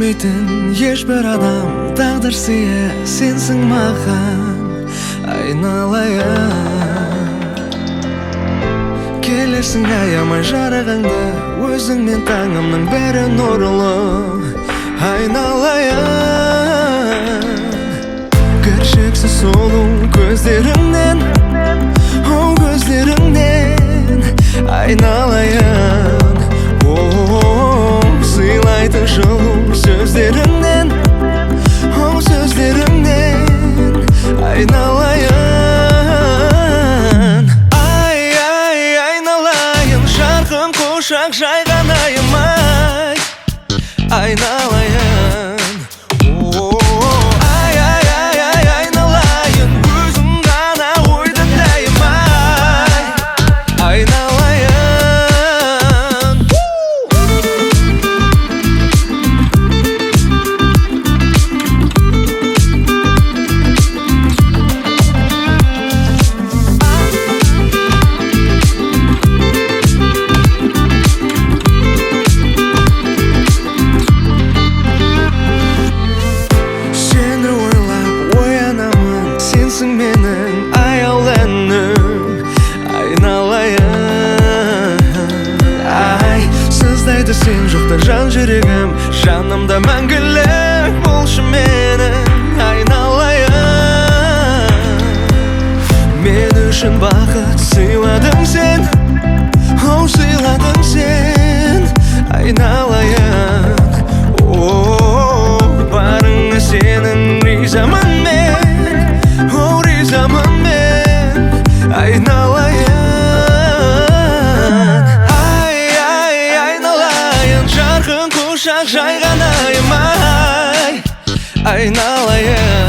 bilmeydin ешбір адам тағдыр сыйы сенсің маған айналайын. Келерсің аямай жарығыңды, өзіңмен таңымның бәрі нұрлы айналайын. Кіршіксіз сұлу көздеріңнен, оу көздеріңнен айналайын. Сыйлайды жылу сөздеріңнен, оу сөздеріңнен айналайын. Айналайын, жарқын құшақ жайған аямай айналайын. Айналайын, өзің ғана ойды тілеймай айналайын. Сенсің менің аяуланым айналайын. Сыздайды сен жоқта жан жүрегім, жанымда мәңгілік болшы менің айналайын. Мен үшін бақыт сыйладың сен, оу сыйладың сен айналайын. Барыңа сенің ризамын мен, оу ризамын мен айналайын. Айналайын, жарқын құшақ жайған аямай айналайын.